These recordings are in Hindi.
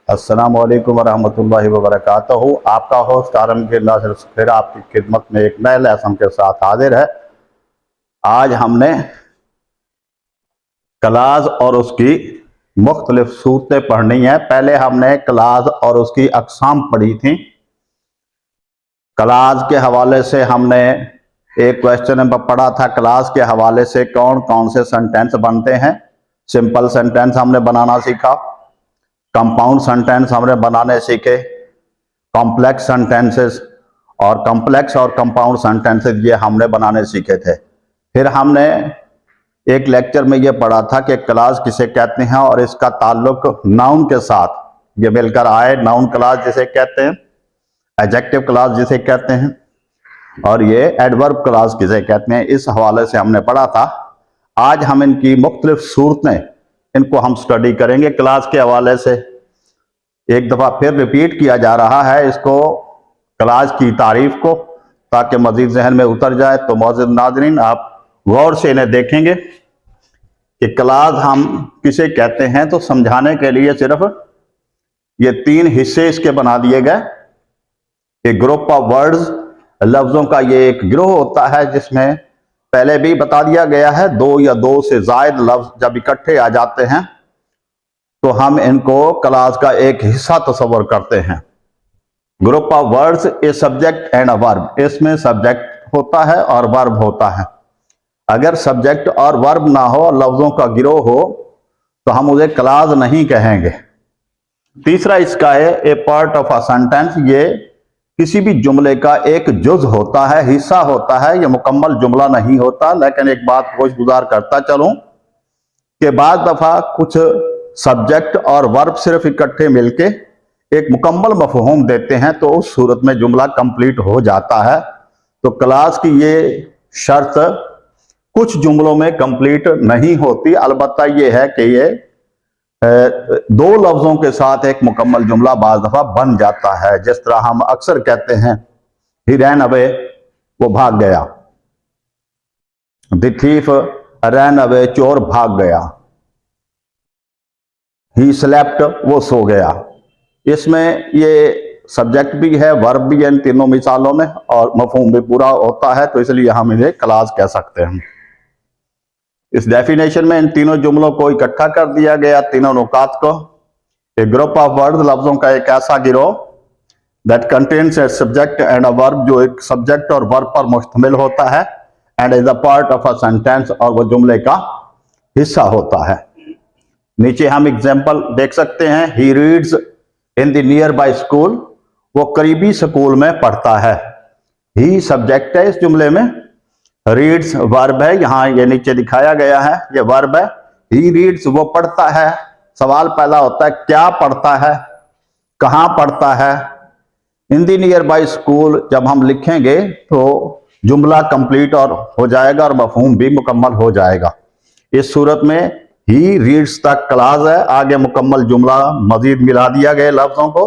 अस्सलाम वालेकुम वरहमतुल्लाहि वबरकातुहू। आपका होस्ट आलम के नासिर फिर आपकी खिदमत में एक नए लेसन के साथ हाजिर है। आज हमने क्लास और उसकी मुख्तलिफ सूरतें पढ़नी है। पहले हमने क्लास और उसकी अकसाम पढ़ी थी। क्लास के हवाले से हमने एक क्वेश्चन पढ़ा था, क्लास के हवाले से कौन कौन से सेंटेंस बनते हैं। सिंपल सेंटेंस हमने बनाना सीखा, कंपाउंड सेंटेंस हमने बनाने सीखे, कॉम्प्लेक्स सेंटेंसेस और कॉम्प्लेक्स और कंपाउंड सेंटेंसेस ये हमने बनाने सीखे थे। फिर हमने एक लेक्चर में ये पढ़ा था कि क्लास किसे कहते हैं और इसका ताल्लुक नाउन के साथ ये मिलकर आए। नाउन क्लास जिसे कहते हैं, एडजेक्टिव क्लास जिसे कहते हैं, और ये एडवर्ब क्लास किसे कहते हैं, इस हवाले से हमने पढ़ा था। आज हम इनकी मुख्तलिफ सूरतें इनको हम स्टडी करेंगे क्लास के हवाले से। एक दफ़ा फिर रिपीट किया जा रहा है इसको, क्लास की तारीफ को, ताकि मजीद जहन में उतर जाए। तो मौजूद नाज़रीन, आप गौर से इन्हें देखेंगे कि क्लास हम किसे कहते हैं। तो समझाने के लिए सिर्फ ये तीन हिस्से इसके बना दिए गए। एक ग्रुप ऑफ वर्ड्स, लफ्जों का ये एक गिरोह होता है, जिसमें पहले भी बता दिया गया है दो या दो से जायद लफ्ज जब इकट्ठे आ जाते हैं तो हम इनको क्लास का एक हिस्सा तस्वर करते हैं। Group of words, a subject and a verb. इसमें सब्जेक्ट होता है और वर्ब होता है। अगर सब्जेक्ट और वर्ब ना हो, लफ्जों का गिरोह हो, तो हम उसे क्लास नहीं कहेंगे। तीसरा इसका है ए पार्ट ऑफ अ सेंटेंस। ये किसी भी जुमले का एक जुज होता है, हिस्सा होता है। यह मुकम्मल जुमला नहीं होता। लेकिन एक बात होशगुजार करता चलूं कि बाद दफा कुछ सब्जेक्ट और वर्ब सिर्फ इकट्ठे मिलके एक मुकम्मल मफहूम देते हैं, तो उस सूरत में जुमला कंप्लीट हो जाता है। तो क्लास की ये शर्त कुछ जुमलों में कंप्लीट नहीं होती। अलबत्ता ये है कि ये दो लफ्जों के साथ एक मुकम्मल जुमला बाज दफा बन जाता है। जिस तरह हम अक्सर कहते हैं, ही रैन अवे, वो भाग गया। द थीफ रैन अवे, चोर भाग गया। ही स्लेप्ट, वो सो गया। इसमें ये सब्जेक्ट भी है, वर्ब भी है इन तीनों मिसालों में, और मफहूम भी पूरा होता है। तो इसलिए हम इन्हें क्लास कह सकते हैं। इस डेफिनेशन में इन तीनों जुमलों को इकट्ठा कर दिया गया, तीनों नुकात को। ए ग्रुप ऑफ वर्ड्स, लफ्जों का एक ऐसा गिरोह, that contains a subject and a verb, जो एक सब्जेक्ट और वर्ब पर मुश्तमिल होता है, and is a part of a sentence, और वह जुमले का हिस्सा होता है। नीचे हम एग्जाम्पल देख सकते हैं। He reads in the near by school, वो करीबी स्कूल में पढ़ता है। ही सब्जेक्ट है इस जुमले में, रीड्स वर्ब है, यहां ये नीचे दिखाया गया है, ये वर्ब है। ही रीड्स, वो पढ़ता है। सवाल पैदा होता है, क्या पढ़ता है, कहां पढ़ता है। In the near by school जब हम लिखेंगे तो जुमला कंप्लीट और हो जाएगा और मफहूम भी मुकम्मल हो जाएगा। इस सूरत में ही रीड्स तक क्लास है, आगे मुकम्मल जुमला मजीद मिला दिया गया लफ्जों को,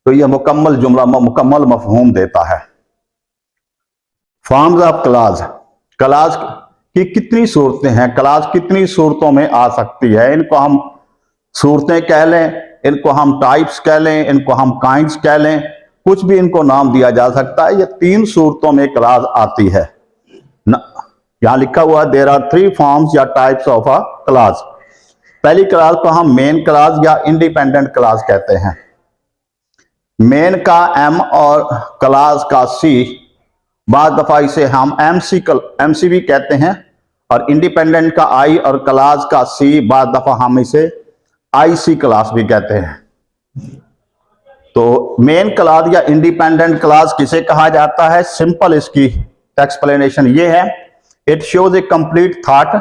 तो यह मुकम्मल जुमला मुकम्मल मफहूम देता है। फॉर्म्स ऑफ क्लास, क्लास की कितनी सूरतें हैं, क्लास कितनी सूरतों में आ सकती है। इनको हम सूरतें कह लें, इनको हम टाइप्स कह लें, इनको हम काइंड्स कह लें, कुछ भी इनको नाम दिया जा सकता है। ये तीन सूरतों में क्लास आती है। यहां लिखा हुआ देयर आर 3 फॉर्म्स या टाइप्स ऑफ अ क्लास। पहली क्लास को हम मेन क्लास या इंडिपेंडेंट क्लास कहते हैं। मेन का एम और क्लास का सी, बाद दफा इसे हम एमसी भी कहते हैं, और इंडिपेंडेंट का आई और क्लास का सी, बाद दफा हम इसे आईसी क्लास भी कहते हैं। तो मेन क्लास या इंडिपेंडेंट क्लास किसे कहा जाता है? सिंपल इसकी एक्सप्लेनेशन ये है, it shows A complete thought,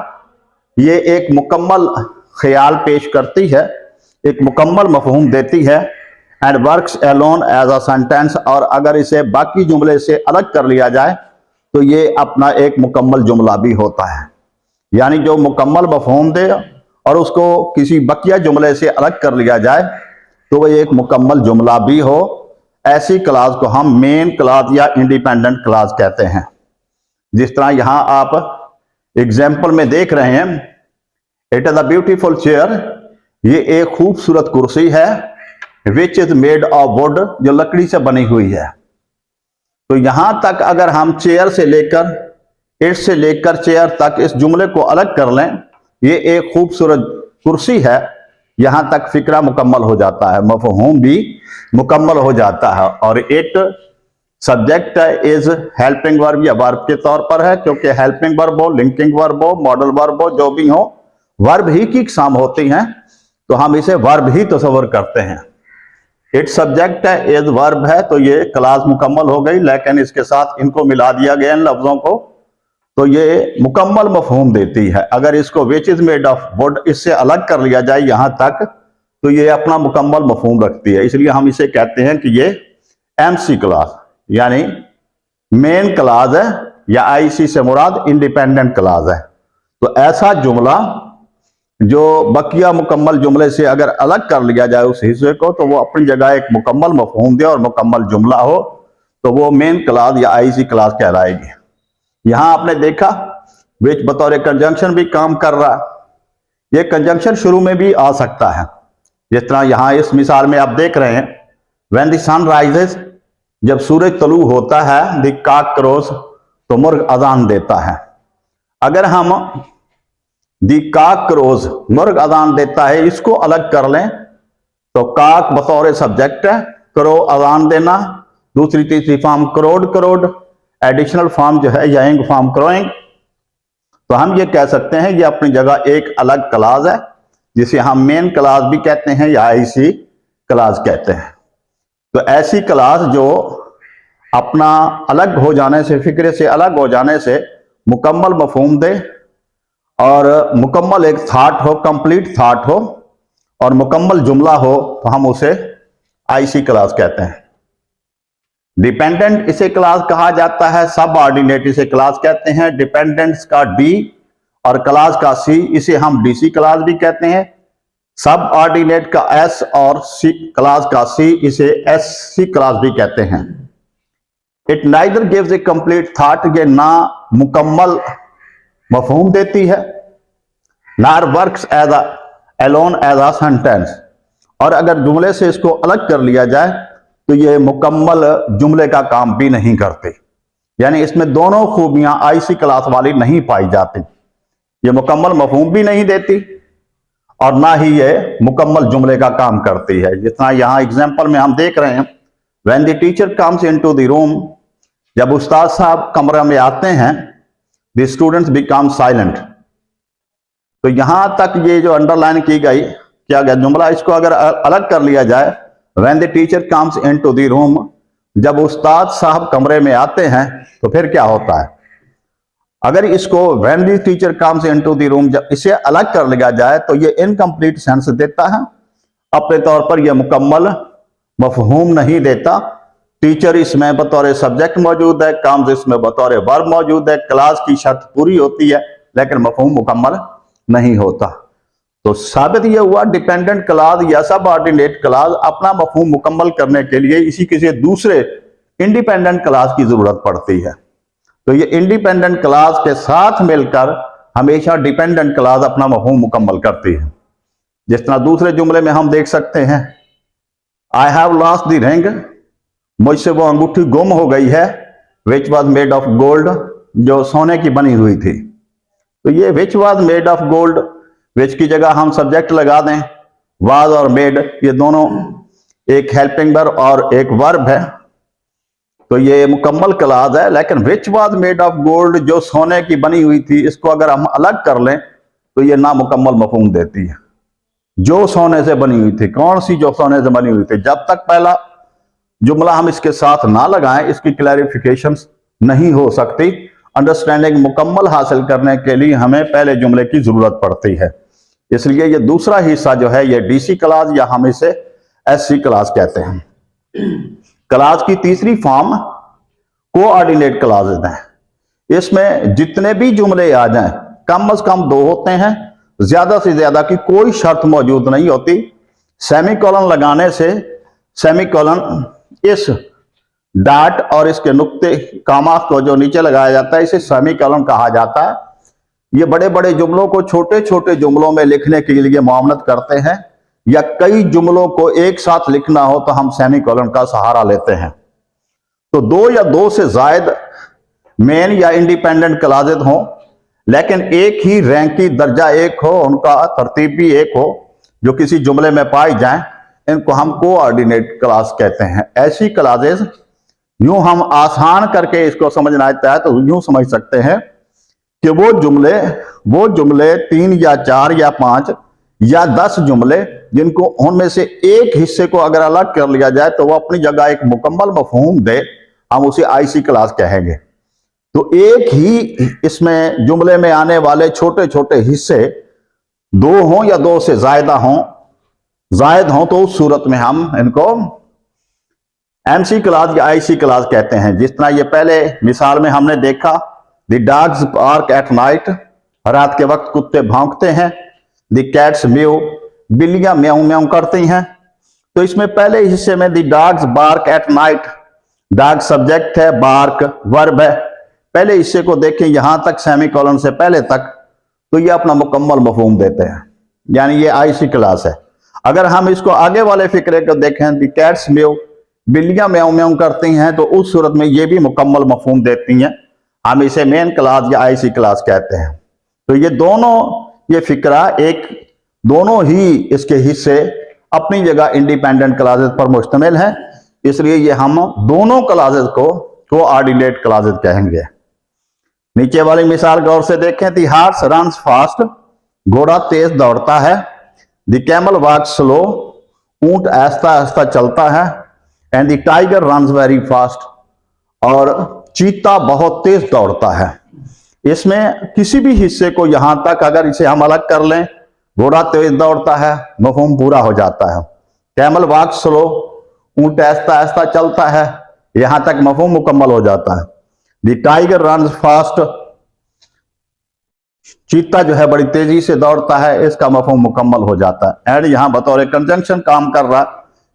ये एक मुकम्मल ख्याल पेश करती है, एक मुकम्मल मफहूम देती है। And works alone as a sentence, और अगर इसे बाकी जुमले से अलग कर लिया जाए तो ये अपना एक मुकम्मल जुमला भी होता है। यानी जो मुकम्मल मफहूम दे और उसको किसी बकिया जुमले से अलग कर लिया जाए तो वह एक मुकम्मल जुमला भी हो, ऐसी क्लास को हम मेन क्लास या इंडिपेंडेंट क्लास कहते हैं। जिस तरह यहां आप एग्जाम्पल में देख रहे हैं, it is a beautiful chair, ये एक खूबसूरत कुर्सी है। Which is made of would, जो लकड़ी से बनी हुई है। तो यहां तक अगर हम चेयर से लेकर, इट से लेकर चेयर तक इस जुमले को अलग कर लें, ये एक खूबसूरत कुर्सी है, यहां तक फिक्रा मुकम्मल हो जाता है, मफहूम भी मुकम्मल हो जाता है। और it subject is helping verb या वर्ब के तौर पर है, क्योंकि हेल्पिंग वर्ब हो, लिंकिंग वर्ब हो, मॉडल वर्ब हो, जो भी हो, वर्ब ही की इकसाम होती हैं, तो हम इसे वर्ब ही तस्वर करते हैं। इट सब्जेक्ट है, इज वर्ब है, तो ये क्लास मुकम्मल हो गई। लेकिन इसके साथ इनको मिला दिया गया इन लफ्जों को, तो ये मुकम्मल मफहूम देती है। अगर इसको which is made of would इससे अलग कर लिया जाए यहां तक, तो ये अपना मुकम्मल मफहूम रखती है। इसलिए हम इसे कहते हैं कि ये एमसी क्लास यानी मेन क्लास है, या आईसी से मुराद इंडिपेंडेंट क्लास है। तो ऐसा जुमला जो बकिया मुकम्मल जुमले से अगर अलग कर लिया जाए उस हिस्से को, तो वो अपनी जगह एक मुकम्मल मफहूम दे और मुकम्मल जुमला हो, तो वो मेन क्लास या आईसी क्लास कहलाएगी। यहां आपने देखा विच बतौर कंजंक्शन भी काम कर रहा है। ये कंजंक्शन शुरू में भी आ सकता है, जिस तरह यहां इस मिसाल में आप देख रहे हैं, व्हेन द सन राइजेस, जब सूरज तलू होता है, द कॉक क्रोज, तो मुर्ग अजान देता है। अगर हम द कॉक क्रोज, मुर्ग अजान देता है, इसको अलग कर लें, तो कॉक बतौर सब्जेक्ट है, क्रो अजान देना, दूसरी तीसरी फॉर्म क्रोड, क्रोड, एडिशनल फॉर्म जो है यंग फॉर्म क्रोइंग। तो हम ये कह सकते हैं ये अपनी जगह एक अलग क्लास है, जिसे हम मेन क्लास भी कहते हैं या आईसी क्लास कहते हैं। तो ऐसी क्लास जो अपना अलग हो जाने से, फिक्रे से अलग हो जाने से मुकम्मल मफहूम दे और मुकम्मल एक थाट हो, कंप्लीट थाट हो और मुकम्मल जुमला हो, तो हम उसे आईसी क्लास कहते हैं। डिपेंडेंट इसे क्लास कहा जाता है, सब ऑर्डिनेट इसे क्लास कहते हैं। डिपेंडेंट्स का डी और क्लास का सी, इसे हम डीसी क्लास भी कहते हैं। सब ऑर्डिनेट का एस और सी क्लास का सी, इसे एससी क्लास भी कहते हैं। It neither gives a complete thought, ये ना मुकम्मल मफहूम देती है, nor works as alone as a sentence, और अगर जुमले से इसको अलग कर लिया जाए तो ये मुकम्मल जुमले का काम भी नहीं करते। यानी इसमें दोनों खूबियां आईसी क्लास वाली नहीं पाई जाती। ये मुकम्मल मफहूम भी नहीं देती और ना ही ये मुकम्मल जुमले का काम करती है। जितना यहां एग्जाम्पल में हम देख रहे हैं, when the teacher comes into the room, जब उस्ताद साहब कमरे में आते हैं, द स्टूडेंट्स बिकम साइलेंट। तो यहां तक ये जो अंडरलाइन की गई क्या गया जुमला, इसको अगर अलग कर लिया जाए, when the teacher comes into the room, जब उस्ताद साहब कमरे में आते हैं, तो फिर क्या होता है। अगर इसको when the teacher comes into the room, जब इसे अलग कर लिया जाए तो ये इनकम्प्लीट सेंस देता है, अपने तौर पर यह मुकम्मल मफहूम नहीं देता। टीचर इसमें बतौर सब्जेक्ट मौजूद है, कम्स इसमें बतौर वर्ब मौजूद है, क्लास की शर्त पूरी होती है, लेकिन मफहूम मुकम्मल नहीं होता। तो साबित यह हुआ डिपेंडेंट क्लास या सब ऑर्डिनेट क्लास अपना मफहूम मुकम्मल करने के लिए इसी किसी दूसरे इंडिपेंडेंट क्लास की जरूरत पड़ती है। तो ये इंडिपेंडेंट क्लास के साथ मिलकर हमेशा डिपेंडेंट क्लास अपना मफहूम मुकम्मल करती है। जिस तरह दूसरे जुमले में हम देख सकते हैं, I have lost the ring, मुझसे वो अंगूठी गुम हो गई है, which was made of gold, जो सोने की बनी हुई थी। तो ये which was made of gold, which की जगह हम सब्जेक्ट लगा दें, वाज और मेड ये दोनों एक हेल्पिंग वर्ब और एक वर्ब है, तो ये मुकम्मल क्लास है। लेकिन which was made of gold, जो सोने की बनी हुई थी, इसको अगर हम अलग कर लें तो ये नामुकम्मल मफहूम देती है। जो सोने से बनी हुई थी, कौन सी जो सोने से बनी हुई थी, जब तक पहला जुमला हम इसके साथ ना लगाएं इसकी क्लैरिफिकेशन नहीं हो सकती। अंडरस्टैंडिंग मुकम्मल हासिल करने के लिए हमें पहले जुमले की जरूरत पड़ती है। इसलिए ये दूसरा हिस्सा जो है ये डीसी क्लास या हम इसे एससी क्लास कहते हैं। क्लास की तीसरी फॉर्म कोऑर्डिनेट क्लासेस हैं। इसमें जितने भी जुमले आ जाएं कम से कम 2 होते हैं, ज्यादा से ज्यादा की कोई शर्त मौजूद नहीं होती। सेमीकोलन लगाने से, सेमीकोलन इस डॉट और इसके नुक्ते कामा को जो नीचे लगाया जाता है इसे सेमीकोलन कहा जाता है। ये बड़े बड़े जुमलों को छोटे छोटे जुमलों में लिखने के लिए मुआवनत करते हैं। या कई जुमलों को एक साथ लिखना हो तो हम सेमीकोलन का सहारा लेते हैं। तो दो या दो से जायद मेन या इंडिपेंडेंट क्लॉजेज हो, लेकिन एक ही रैंक की दर्जा एक हो, उनका तरतीब भी एक हो, जो किसी जुमले में पाई जाए, इनको हम कोऑर्डिनेट क्लॉज कहते हैं। ऐसी क्लॉजेज यूं हम आसान करके इसको समझना चाहे तो यूं समझ सकते हैं कि वो जुमले 3 या 4 या 5 या 10 जुमले जिनको उनमें से एक हिस्से को अगर अलग कर लिया जाए तो वो अपनी जगह एक मुकम्मल मफहूम दे, हम उसे आईसी क्लॉज कहेंगे। तो एक ही इसमें जुमले में आने वाले छोटे छोटे हिस्से दो हों या दो से जायद हों तो उस सूरत में हम इनको एमसी क्लॉज या आईसी क्लॉज कहते हैं। जिस तरह ये पहले मिसाल में हमने देखा, the dogs bark at night, रात के वक्त कुत्ते भौंकते हैं। द कैट्स म्यू, बिल्लियां म्याऊं म्याऊं करती हैं। तो इसमें पहले हिस्से में the dogs bark at night, dog subject है, बार्क वर्ब है। पहले हिस्से को देखें यहां तक सेमीकोलन से पहले तक, तो ये अपना मुकम्मल मफहूम देते हैं, यानी ये आईसी क्लॉज है। अगर हम इसको आगे वाले फिक्रे को देखें, द कैट्स म्यू, बिल्लियां म्याऊं म्याऊं करती हैं, तो उस सूरत में ये भी मुकम्मल मफहूम देती हैं, हम इसे मेन क्लॉज या आईसी क्लॉज कहते हैं। तो ये दोनों, ये फिक्रा एक, दोनों ही इसके हिस्से अपनी जगह इंडिपेंडेंट क्लॉजेज पर मुश्तमिल है, इसलिए ये हम दोनों क्लॉजेज को कोऑर्डिनेट क्लॉजेज कहेंगे। नीचे वाली मिसाल गौर से देखें, द हॉर्स रन्स फास्ट, घोड़ा तेज दौड़ता है। द कैमल वॉक्स स्लो, ऊंट आहिस्ता आहिस्ता चलता है। And the tiger runs very fast, और चीता बहुत तेज दौड़ता है। इसमें किसी भी हिस्से को यहां तक अगर इसे हम अलग कर लें, घोड़ा तेज दौड़ता है, मफहूम पूरा हो जाता है। कैमल वॉक्स स्लो, ऊंट आहिस्ता आहिस्ता चलता है, यहां तक मफहूम मुकम्मल हो जाता है। द टाइगर रन्स फास्ट, चीता जो है बड़ी तेजी से दौड़ता है, इसका मफहूम मुकम्मल हो जाता है। एंड यहां बतौर कंजंक्शन काम कर रहा,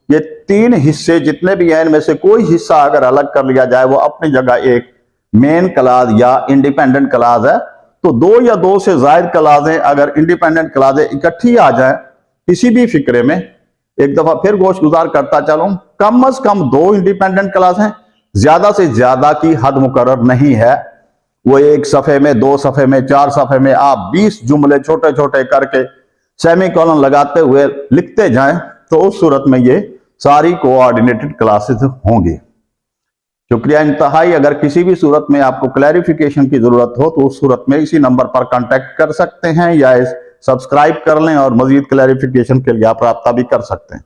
ये तीन हिस्से जितने भी हैं, इनमें से कोई हिस्सा अगर अलग कर लिया जाए वो अपनी जगह एक मेन क्लॉज या इंडिपेंडेंट क्लॉज है। तो दो या दो से जायद क्लॉजें अगर इंडिपेंडेंट क्लॉजें इकट्ठी आ जाए किसी भी फिक्रे में, एक दफा फिर गोश गुजार करता चलूं, कम से कम 2 इंडिपेंडेंट क्लॉज हैं, ज्यादा से ज्यादा की हद मुकर्रर नहीं है। वो एक सफे में, 2 सफे में, 4 सफे में आप 20 जुमले छोटे छोटे करके सेमीकोलन लगाते हुए लिखते जाएं, तो उस सूरत में ये सारी कोऑर्डिनेटेड क्लासेस होंगी। शुक्रिया इंतहाई। अगर किसी भी सूरत में आपको क्लैरिफिकेशन की जरूरत हो तो उस सूरत में इसी नंबर पर कांटेक्ट कर सकते हैं, या सब्सक्राइब कर लें और मजीद क्लैरिफिकेशन के लिए आप राब्ता भी कर सकते हैं।